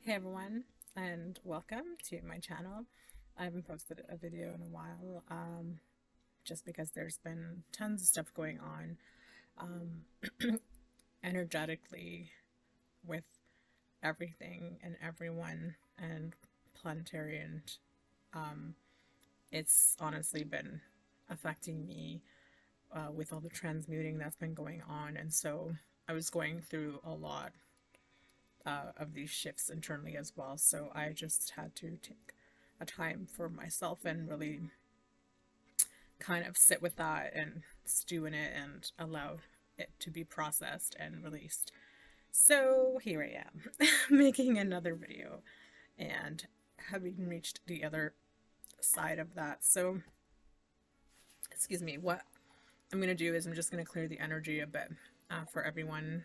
Hey everyone, and welcome to my channel. I haven't posted a video in a while, just because there's been tons of stuff going on energetically with everything and everyone and planetary, and it's honestly been affecting me with all the transmuting that's been going on. And so I was going through a lot of these shifts internally as well. So I just had to take a time for myself and really kind of sit with that and stew in it and allow it to be processed and released. So here I am making another video and having reached the other side of that. So, excuse me, what I'm going to do is I'm just going to clear the energy a bit for everyone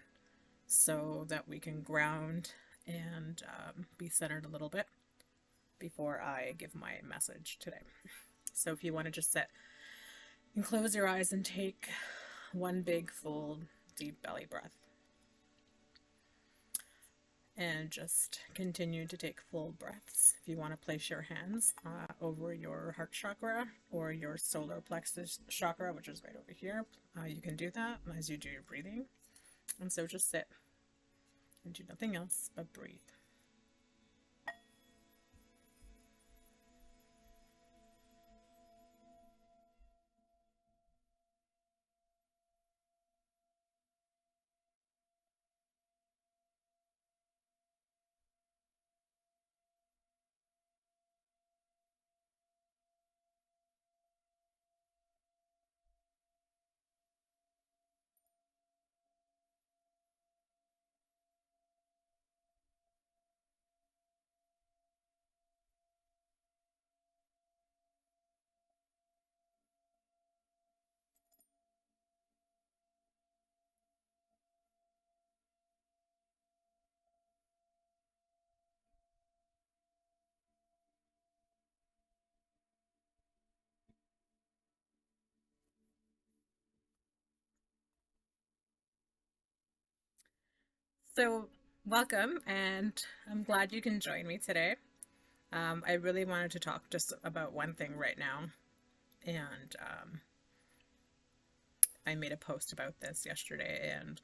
so that we can ground and be centered a little bit before I give my message today. So if you want to just sit and close your eyes and take one big, full, deep belly breath. And just continue to take full breaths. If you want to place your hands over your heart chakra or your solar plexus chakra, which is right over here, you can do that as you do your breathing. And so just sit and do nothing else but breathe. So, welcome, and I'm glad you can join me today. I really wanted to talk just about one thing right now, and I made a post about this yesterday, and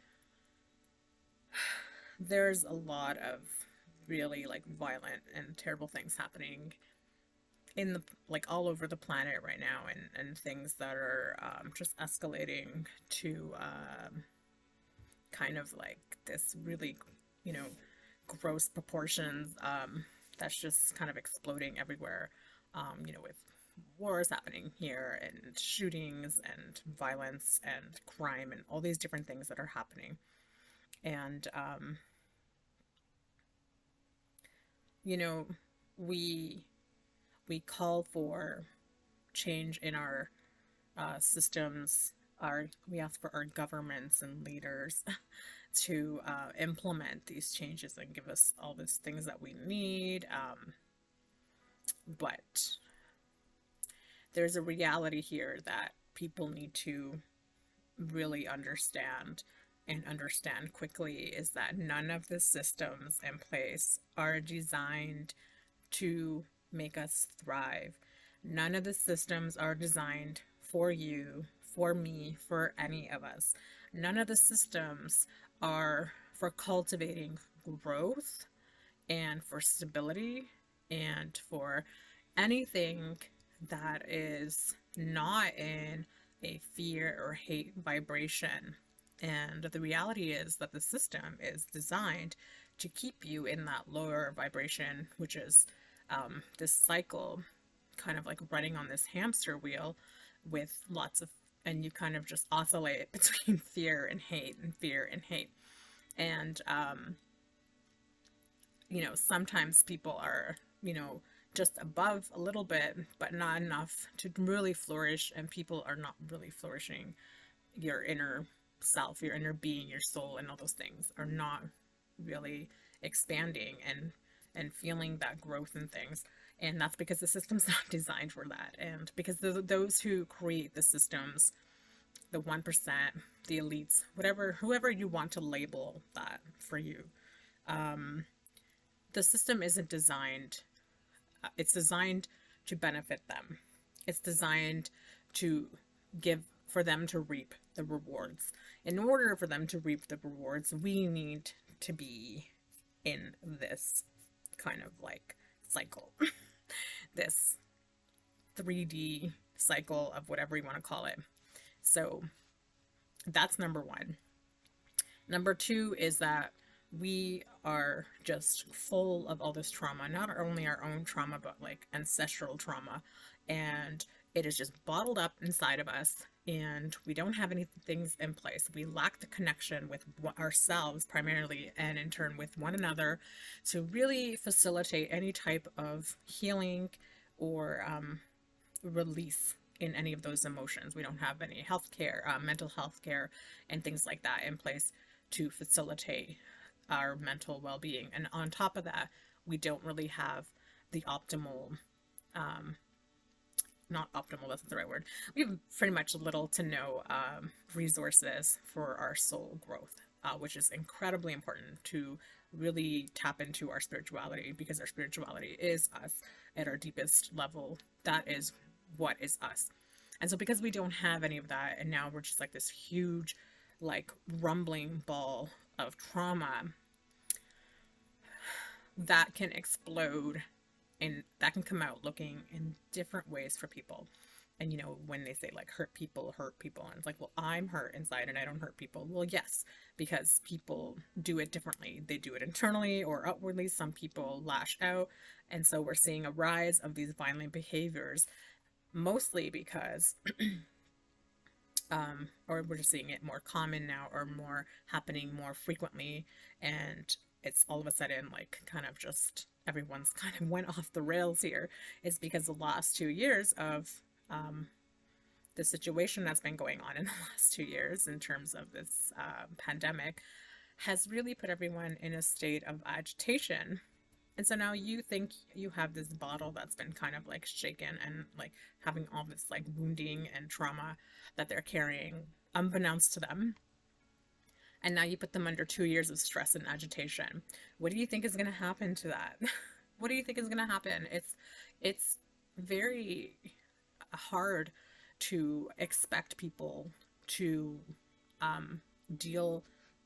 there's a lot of really like violent and terrible things happening in the like all over the planet right now, and things that are just escalating to kind of like this really, you know, gross proportions, that's just kind of exploding everywhere, with wars happening here and shootings and violence and crime and all these different things that are happening. And, you know, we we call for change in our systems. We ask for our governments and leaders to implement these changes and give us all these things that we need. But there's a reality here that people need to really understand and understand quickly, is that none of the systems in place are designed to make us thrive. None of the systems are designed for you, for me, for any of us. None of the systems are for cultivating growth and for stability and for anything that is not in a fear or hate vibration. And the reality is that the system is designed to keep you in that lower vibration, which is this cycle, kind of like running on this hamster wheel with lots of, and you kind of just oscillate between fear and hate and fear and hate. And, sometimes people are, just above a little bit, but not enough to really flourish, and people are not really flourishing. Your inner self, your inner being, your soul, and all those things are not really expanding and feeling that growth in things. And that's because the system's not designed for that. And because those who create the systems, the 1%, the elites, whatever, whoever you want to label that for you, the system isn't designed, it's designed to benefit them. It's designed to give, for them to reap the rewards. In order for them to reap the rewards, we need to be in this kind of like cycle, this 3D cycle of whatever you want to call it. So that's number one. Number two is that we are just full of all this trauma, not only our own trauma, but like ancestral trauma. And it is just bottled up inside of us, and we don't have any things in place. We lack the connection with ourselves primarily, and in turn with one another, to really facilitate any type of healing or release in any of those emotions. We don't have any health care, mental health care, and things like that in place to facilitate our mental well-being. And on top of that, we don't really have the optimal, not optimal, that's not the right word. We have pretty much little to no resources for our soul growth, which is incredibly important to really tap into our spirituality, because our spirituality is us at our deepest level. That is what is us. And so because we don't have any of that, and now we're just like this huge, like rumbling ball of trauma that can explode, and that can come out looking in different ways for people. And you know, when they say like hurt people, and it's like, well, I'm hurt inside and I don't hurt people. Well, yes, because people do it differently. They do it internally or outwardly. Some people lash out. And so we're seeing a rise of these violent behaviors, mostly because or we're just seeing it more common now, or more happening more frequently, and it's all of a sudden like kind of just everyone's kind of went off the rails here. Is because the last 2 years of the situation that's been going on in the last 2 years in terms of this pandemic has really put everyone in a state of agitation. And so now you think you have this bottle that's been kind of like shaken, and like having all this like wounding and trauma that they're carrying unbeknownst to them. And now you put them under 2 years of stress and agitation. What do you think is going to happen to that? What do you think is going to happen? It's very hard to expect people to deal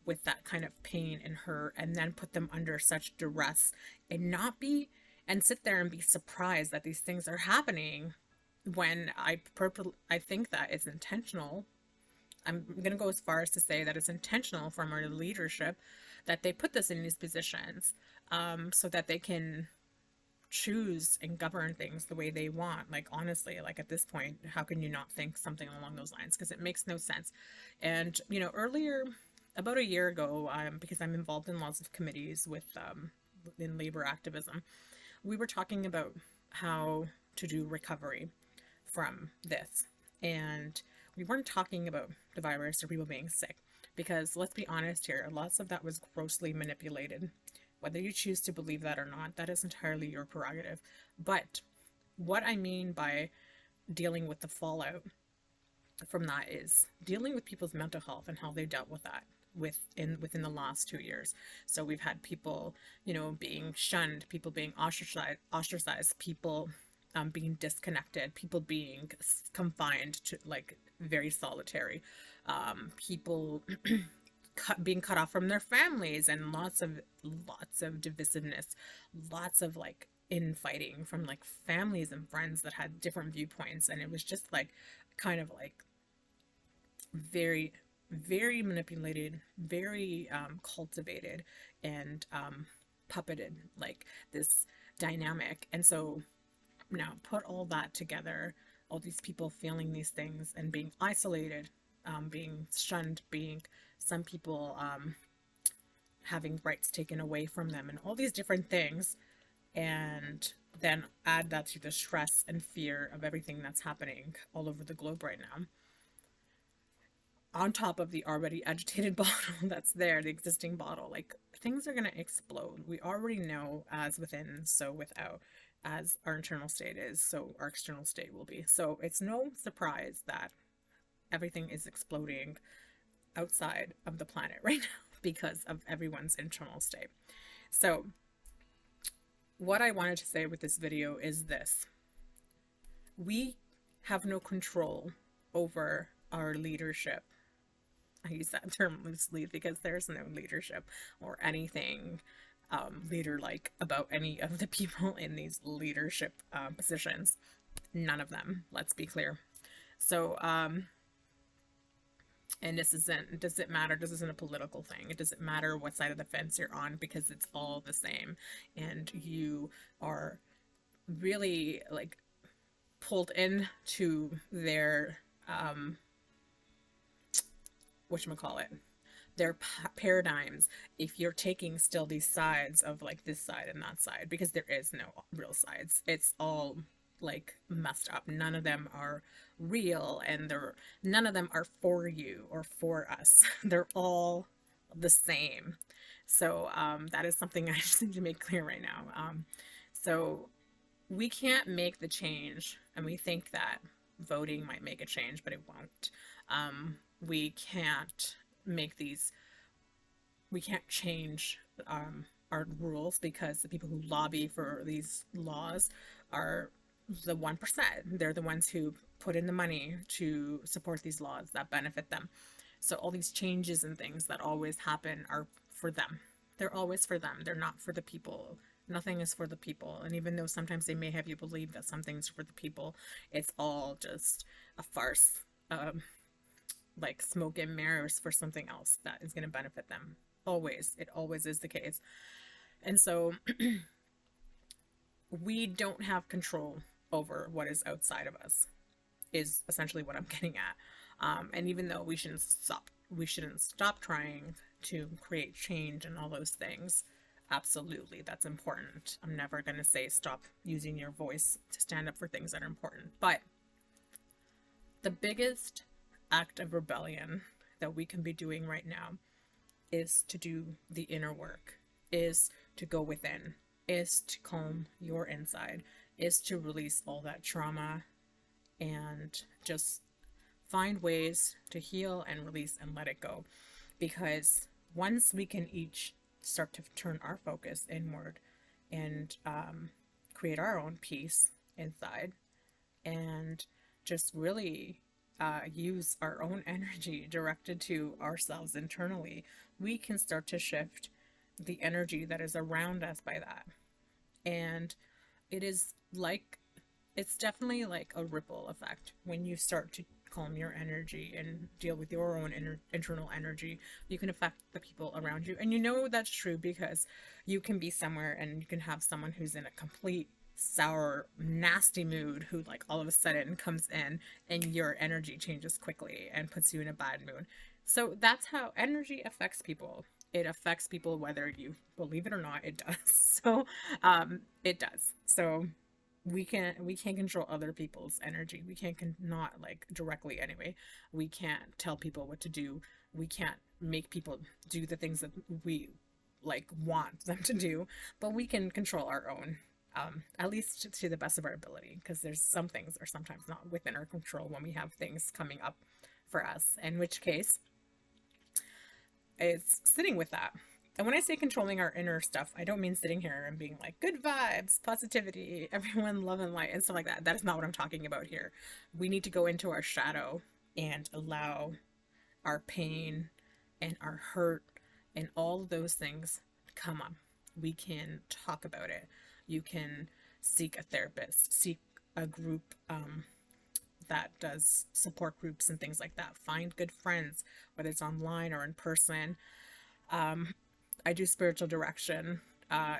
with that kind of pain and hurt, and then put them under such duress, and not be, and sit there and be surprised that these things are happening, when I think that it's intentional. I'm going to go as far as to say that it's intentional from our leadership, that they put this in these positions, so that they can choose and govern things the way they want. Like, honestly, like at this point, how can you not think something along those lines? Because it makes no sense. And, you know, earlier, about a year ago, because I'm involved in lots of committees with in labor activism, we were talking about how to do recovery from this. And we weren't talking about the virus or people being sick, because let's be honest here, lots of that was grossly manipulated. Whether you choose to believe that or not, that is entirely your prerogative. But what I mean by dealing with the fallout from that is dealing with people's mental health and how they dealt with that within the last 2 years. So we've had people, you know, being shunned, people being ostracized, people being disconnected, people being confined to like very solitary, people being cut off from their families, and lots of divisiveness, lots of like infighting from like families and friends that had different viewpoints. And it was just like kind of like very, very manipulated, very cultivated, and puppeted, like this dynamic. And so now put all that together, all these people feeling these things and being isolated, being shunned, being some people having rights taken away from them, and all these different things, and then add that to the stress and fear of everything that's happening all over the globe right now, on top of the already agitated bottle that's there, the existing bottle. Like, things are going to explode. We already know, as within, so without. As our internal state is, so our external state will be. So it's no surprise that everything is exploding outside of the planet right now because of everyone's internal state. So what I wanted to say with this video is this: we have no control over our leadership. I use that term loosely because there's no leadership or anything leader like about any of the people in these leadership positions. None of them, let's be clear. So, and this isn't, does it matter? This isn't a political thing. It doesn't matter what side of the fence you're on because it's all the same. And you are really like pulled into their, whatchamacallit, their paradigms if you're taking still these sides of like this side and that side, because there is no real sides. It's all like messed up. None of them are real, and they're none of them are for you or for us. They're all the same. So that is something I just need to make clear right now. So we can't make the change, and we think that voting might make a change, but it won't. We can't make these, we can't change our rules because the people who lobby for these laws are the 1%. They're the ones who put in the money to support these laws that benefit them. So all these changes and things that always happen are for them. They're always for them. They're not for the people. Nothing is for the people. And even though sometimes they may have you believe that something's for the people, it's all just a farce. Like smoke and mirrors for something else that is going to benefit them. Always. It always is the case. And so we don't have control over what is outside of us, is essentially what I'm getting at. And even though we shouldn't stop trying to create change and all those things. Absolutely, that's important. I'm never going to say stop using your voice to stand up for things that are important. But the biggest act of rebellion that we can be doing right now is to do the inner work, is to go within, is to calm your inside, is to release all that trauma and just find ways to heal and release and let it go. Because once we can each start to turn our focus inward and create our own peace inside and just really use our own energy directed to ourselves internally, we can start to shift the energy that is around us by that. And it is like, it's definitely like a ripple effect. When you start to calm your energy and deal with your own internal energy, you can affect the people around you. And you know that's true because you can be somewhere and you can have someone who's in a complete sour, nasty mood who like all of a sudden comes in and your energy changes quickly and puts you in a bad mood. So that's how energy affects people. It affects people whether you believe it or not, it does. So it does. So we can't control other people's energy. We can't not like directly anyway. We can't tell people what to do. We can't make people do the things that we like want them to do, but we can control our own, at least to the best of our ability, because there's some things are sometimes not within our control when we have things coming up for us, in which case it's sitting with that. And when I say controlling our inner stuff, I don't mean sitting here and being like, good vibes, positivity, everyone love and light, and stuff like that. That is not what I'm talking about here. We need to go into our shadow and allow our pain and our hurt and all of those things to come up. We can talk about it. You can seek a therapist, seek a group that does support groups and things like that. Find good friends, whether it's online or in person. I do spiritual direction.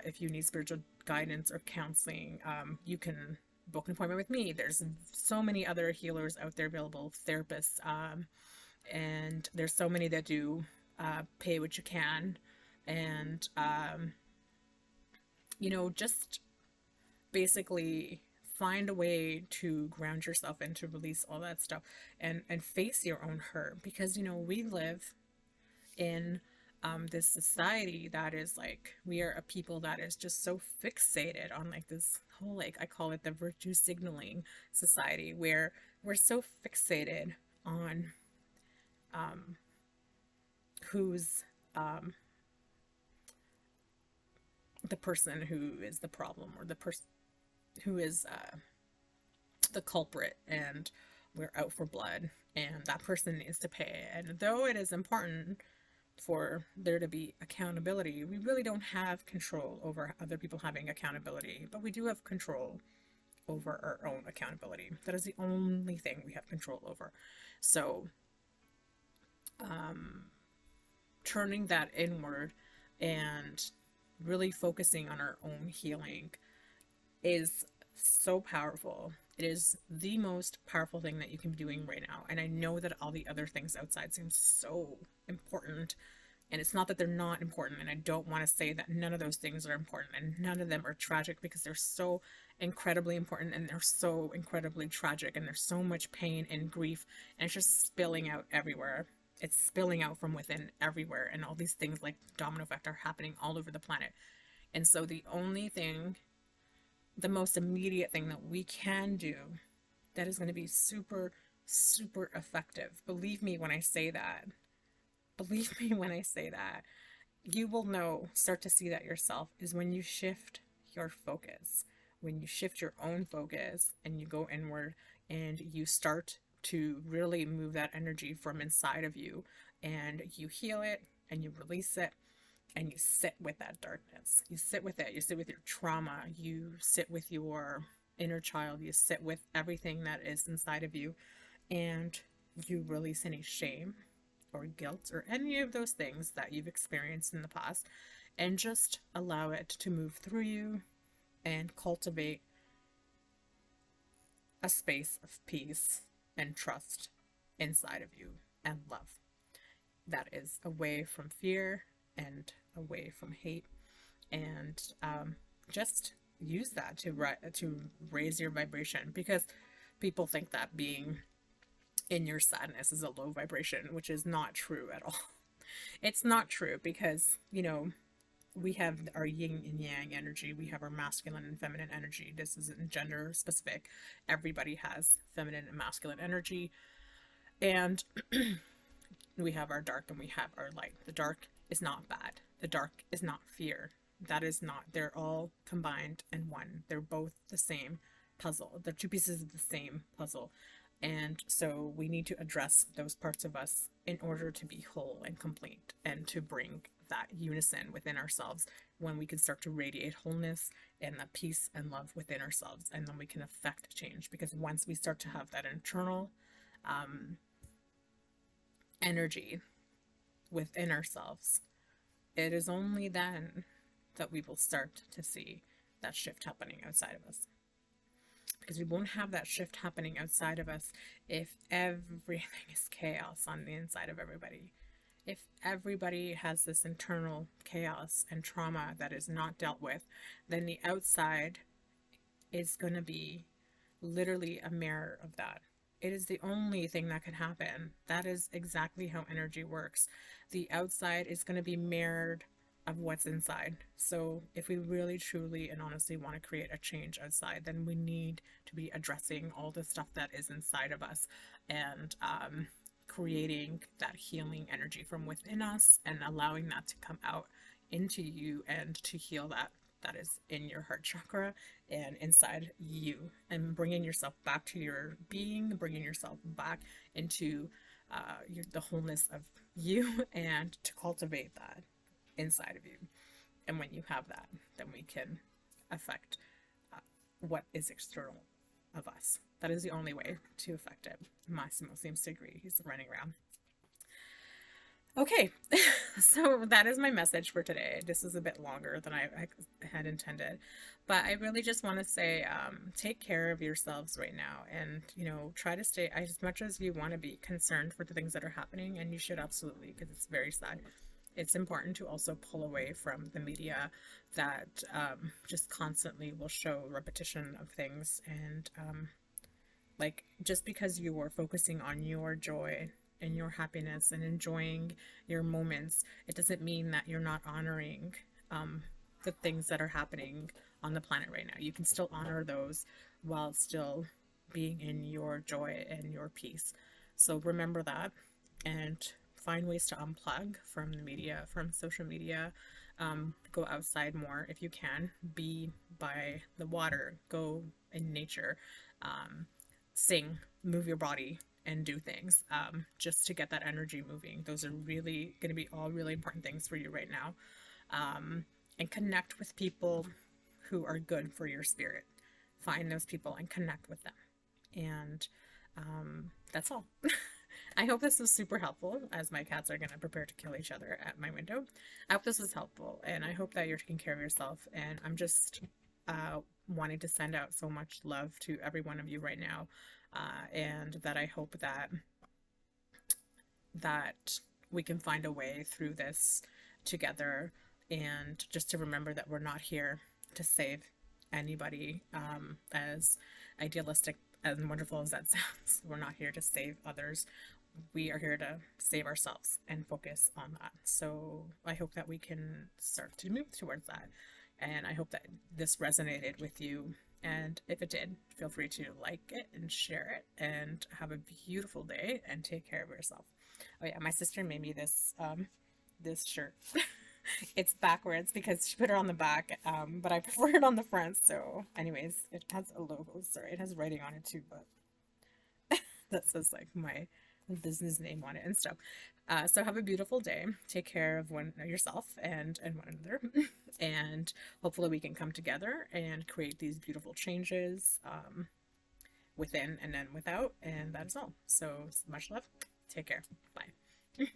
If you need spiritual guidance or counseling, you can book an appointment with me. There's so many other healers out there available, therapists, and there's so many that do pay what you can. And, just basically find a way to ground yourself and to release all that stuff and face your own hurt. Because, we live in this society that is like, we are a people that is just so fixated on like this whole, like, I call it the virtue signaling society, where we're so fixated on who's the person who is the problem, or the person who is the culprit, and we're out for blood, and that person needs to pay. And though it is important for there to be accountability, we really don't have control over other people having accountability, but we do have control over our own accountability. That is the only thing we have control over. So, turning that inward and really focusing on our own healing is so powerful. It is the most powerful thing that you can be doing right now. And I know that all the other things outside seem so important. And it's not that they're not important. And I don't want to say that none of those things are important and none of them are tragic, because they're so incredibly important and they're so incredibly tragic. And there's so much pain and grief. And it's just spilling out everywhere. It's spilling out from within everywhere. And all these things like domino effect are happening all over the planet. And so the only thing, the most immediate thing that we can do that is going to be super, super effective. Believe me when I say that. Believe me when I say that. You will know, start to see that yourself, is when you shift your focus. When you shift your own focus and you go inward and you start to really move that energy from inside of you, and you heal it and you release it, and you sit with that darkness. You sit with it. You sit with your trauma. You sit with your inner child. You sit with everything that is inside of you, and you release any shame or guilt or any of those things that you've experienced in the past, and just allow it to move through you and cultivate a space of peace and trust inside of you, and love that is away from fear and away from hate. And just use that to raise your vibration, because people think that being in your sadness is a low vibration, which is not true at all. It's not true, because we have our yin and yang energy, we have our masculine and feminine energy. This isn't gender specific. Everybody has feminine and masculine energy, and we have our dark and we have our light. The dark is not bad. The dark is not fear. That is not. They're all combined in one. They're both the same puzzle. They're two pieces of the same puzzle. And so we need to address those parts of us in order to be whole and complete, and to bring that unison within ourselves, when we can start to radiate wholeness and that peace and love within ourselves. And then we can affect change, because once we start to have that internal energy within ourselves, it is only then that we will start to see that shift happening outside of us. Because we won't have that shift happening outside of us if everything is chaos on the inside of everybody. If everybody has this internal chaos and trauma that is not dealt with, then the outside is going to be literally a mirror of that. It is the only thing that can happen. That is exactly how energy works. The outside is going to be mirrored of what's inside. So if we really, truly, and honestly want to create a change outside, then we need to be addressing all the stuff that is inside of us, and creating that healing energy from within us, and allowing that to come out into you, and to heal that is in your heart chakra and inside you, and bringing yourself back to your being, bringing yourself back into the wholeness of you, and to cultivate that inside of you. And when you have that, then we can affect what is external of us. That is the only way to affect it. Massimo seems to agree. He's running around. Okay, so that is my message for today. This is a bit longer than I had intended, but I really just want to say, take care of yourselves right now, and try to stay, as much as you want to be concerned for the things that are happening, and you should absolutely, because it's very sad. It's important to also pull away from the media that just constantly will show repetition of things, and like, just because you are focusing on your joy and your happiness and enjoying your moments, it doesn't mean that you're not honoring the things that are happening on the planet right now. You can still honor those while still being in your joy and your peace. So remember that, and find ways to unplug from the media, from social media, Go outside more if you can. Be by the water. Go in nature. Um, Sing, move your body, and do things just to get that energy moving. Those are really going to be all really important things for you right now. And connect with people who are good for your spirit. Find those people and connect with them. And that's all. I hope this was super helpful as my cats are going to prepare to kill each other at my window. I hope this was helpful, and I hope that you're taking care of yourself. And I'm just wanting to send out so much love to every one of you right now, and that I hope that we can find a way through this together, and just to remember that we're not here to save anybody, as idealistic and wonderful as that sounds. We're not here to save others. We are here to save ourselves and focus on that. So I hope that we can start to move towards that. And I hope that this resonated with you. And if it did, feel free to like it and share it, and have a beautiful day and take care of yourself. Oh yeah, my sister made me this shirt. It's backwards because she put it on the back, but I prefer it on the front. So anyways, it has a logo. Sorry, it has writing on it too, but that says like my business name on it and stuff. So have a beautiful day. Take care of yourself and one another, and hopefully we can come together and create these beautiful changes, within and then without. And that is all. So much love. Take care. Bye.